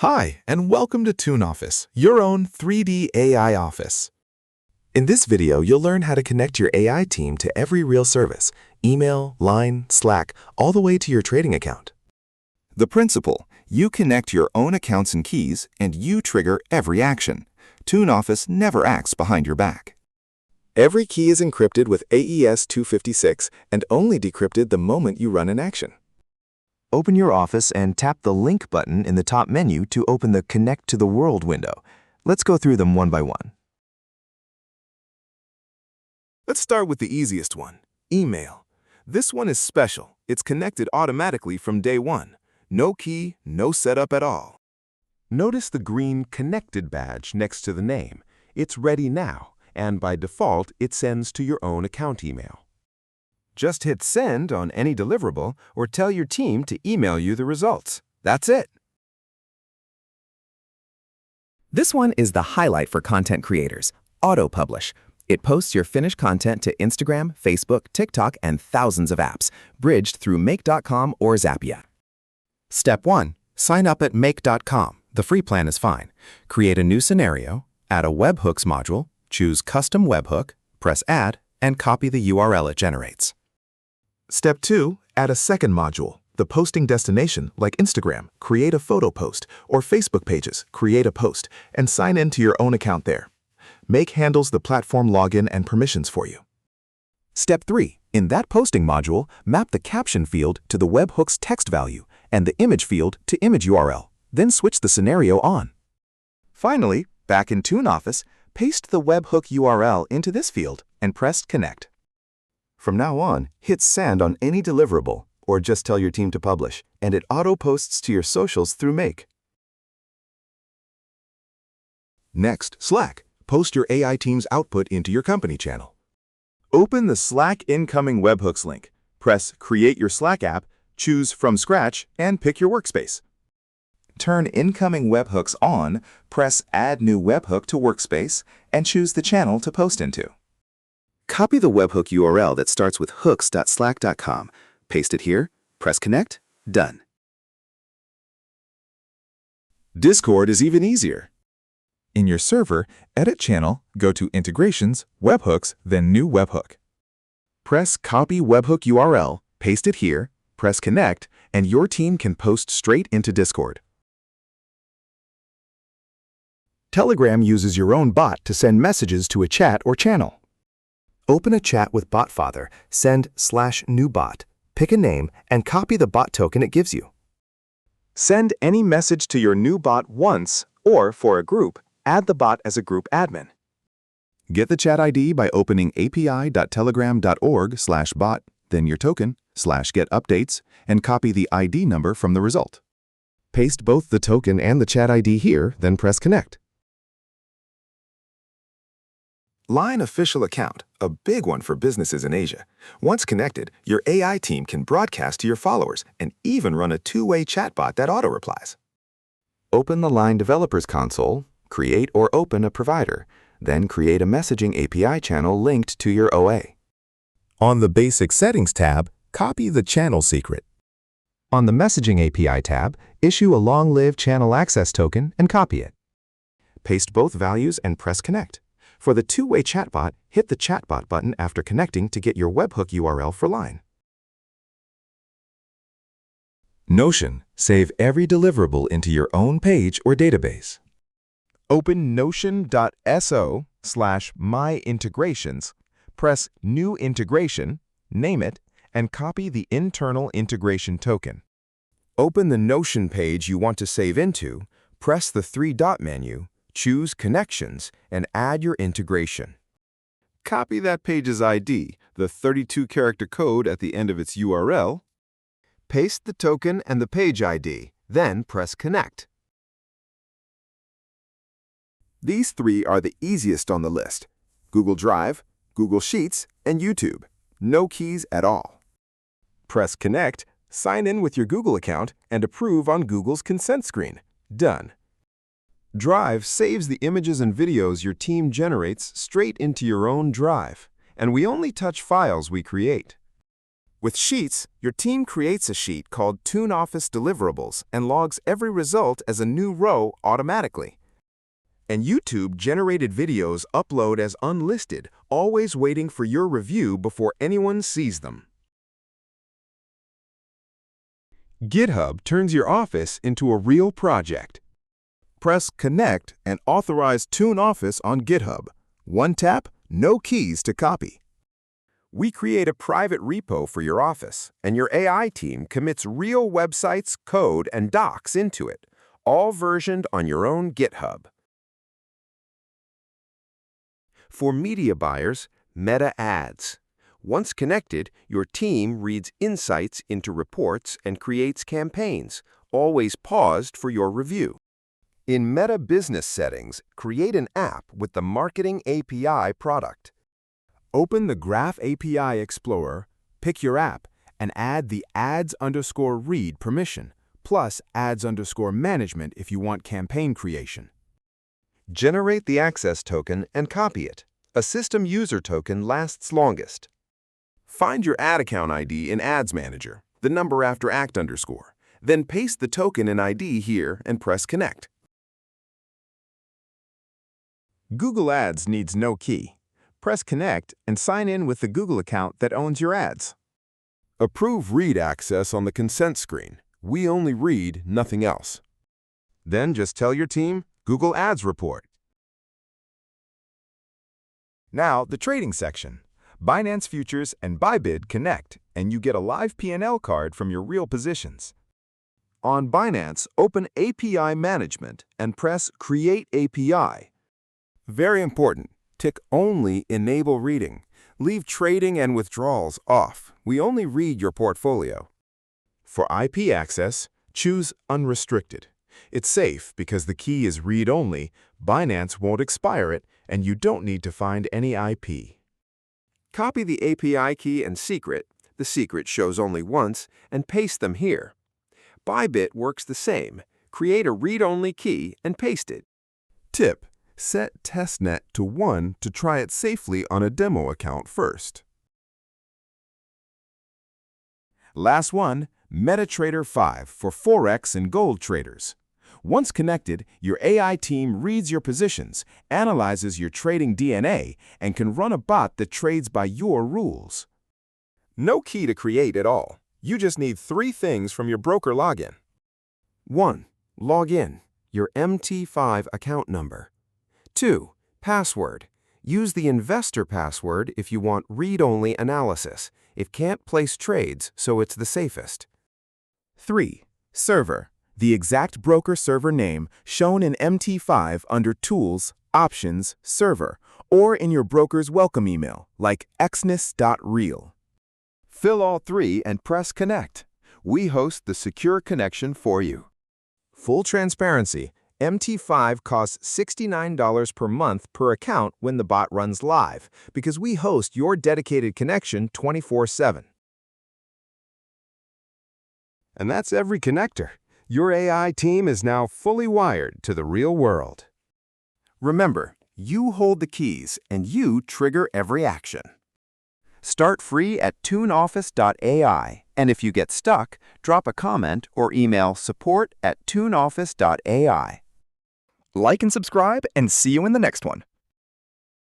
Hi, and welcome to ToonOffice, your own 3D AI office. In this video, you'll learn how to connect your AI team to every real service, email, Line, Slack, all the way to your trading account. The principle: you connect your own accounts and keys, and you trigger every action. ToonOffice never acts behind your back. Every key is encrypted with AES 256 and only decrypted the moment you run an action. Open your Office and tap the Link button in the top menu to open the Connect to the World window. Let's go through them one by one. Let's start with the easiest one, email. This one is special. It's connected automatically from day one. No key, no setup at all. Notice the green Connected badge next to the name. It's ready now, and by default, it sends to your own account email. Just hit Send on any deliverable or tell your team to email you the results. That's it. This one is the highlight for content creators, Auto-Publish. It posts your finished content to Instagram, Facebook, TikTok, and thousands of apps, bridged through Make.com or Zapier. Step 1. Sign up at Make.com. The free plan is fine. Create a new scenario, add a webhooks module, choose Custom Webhook, press Add, and copy the URL it generates. Step 2. Add a second module, the posting destination like Instagram, create a photo post, or Facebook pages, create a post, and sign in to your own account there. Make handles the platform login and permissions for you. Step 3. In that posting module, map the caption field to the webhook's text value and the image field to image URL. Then switch the scenario on. Finally, back in ToonOffice, paste the webhook URL into this field and press Connect. From now on, hit Send on any deliverable or just tell your team to publish, and it auto-posts to your socials through Make. Next, Slack. Post your AI team's output into your company channel. Open the Slack incoming webhooks link. Press Create your Slack app, choose From Scratch, and pick your workspace. Turn incoming webhooks on, press Add New Webhook to Workspace, and choose the channel to post into. Copy the webhook URL that starts with hooks.slack.com. Paste it here, press Connect, done. Discord is even easier. In your server, Edit Channel, go to Integrations, Webhooks, then New Webhook. Press Copy Webhook URL, paste it here, press Connect, and your team can post straight into Discord. Telegram uses your own bot to send messages to a chat or channel. Open a chat with BotFather, send /newbot, pick a name, and copy the bot token it gives you. Send any message to your new bot once, or for a group, add the bot as a group admin. Get the chat ID by opening api.telegram.org/bot, then your token, /get updates, and copy the ID number from the result. Paste both the token and the chat ID here, then press Connect. Line official account, a big one for businesses in Asia. Once connected, your AI team can broadcast to your followers and even run a two-way chatbot that auto-replies. Open the Line Developers Console, create or open a provider, then create a messaging API channel linked to your OA. On the Basic Settings tab, copy the channel secret. On the Messaging API tab, issue a long-lived channel access token and copy it. Paste both values and press Connect. For the two-way chatbot, hit the Chatbot button after connecting to get your webhook URL for Line. Notion. Save every deliverable into your own page or database. Open notion.so/myintegrations, press New Integration, name it, and copy the internal integration token. Open the Notion page you want to save into, press the three-dot menu, choose Connections, and add your integration. Copy that page's ID, the 32-character code at the end of its URL, paste the token and the page ID, then press Connect. These three are the easiest on the list: Google Drive, Google Sheets, and YouTube. No keys at all. Press Connect, sign in with your Google account, and approve on Google's consent screen. Done. Drive saves the images and videos your team generates straight into your own drive, and we only touch files we create. With Sheets, your team creates a sheet called ToonOffice Deliverables and logs every result as a new row automatically. And YouTube-generated videos upload as unlisted, always waiting for your review before anyone sees them. GitHub turns your office into a real project. Press Connect and authorize ToonOffice on GitHub. One tap, no keys to copy. We create a private repo for your office, and your AI team commits real websites, code, and docs into it, all versioned on your own GitHub. For media buyers, Meta Ads. Once connected, your team reads insights into reports and creates campaigns, always paused for your review. In Meta Business settings, create an app with the Marketing API product. Open the Graph API Explorer, pick your app, and add the ads_read permission, plus ads_management if you want campaign creation. Generate the access token and copy it. A system user token lasts longest. Find your ad account ID in Ads Manager, the number after act_. Then paste the token and ID here and press Connect. Google Ads needs no key. Press Connect and sign in with the Google account that owns your ads. Approve read access on the consent screen. We only read, nothing else. Then just tell your team, Google Ads report. Now, the trading section. Binance Futures and Bybit connect, and you get a live P&L card from your real positions. On Binance, open API Management and press Create API. Very important, tick only Enable Reading. Leave trading and withdrawals off. We only read your portfolio. For IP access, choose Unrestricted. It's safe because the key is read-only, Binance won't expire it, and you don't need to find any IP. Copy the API key and secret, the secret shows only once, and paste them here. Bybit works the same. Create a read-only key and paste it. Tip: set testnet to 1 to try it safely on a demo account first. Last one, MetaTrader 5 for Forex and gold traders. Once connected, your AI team reads your positions, analyzes your trading DNA, and can run a bot that trades by your rules. No key to create at all. You just need 3 things from your broker login. 1. Log in, your MT5 account number. 2. Password. Use the investor password if you want read-only analysis. It can't place trades, so it's the safest. 3. Server. The exact broker server name shown in MT5 under Tools, Options, Server, or in your broker's welcome email, like exness.real. Fill all 3 and press Connect. We host the secure connection for you. Full transparency, MT5 costs $69 per month per account when the bot runs live, because we host your dedicated connection 24/7. And that's every connector. Your AI team is now fully wired to the real world. Remember, you hold the keys and you trigger every action. Start free at ToonOffice.ai, and if you get stuck, drop a comment or email support@ToonOffice.ai. Like and subscribe, and see you in the next one.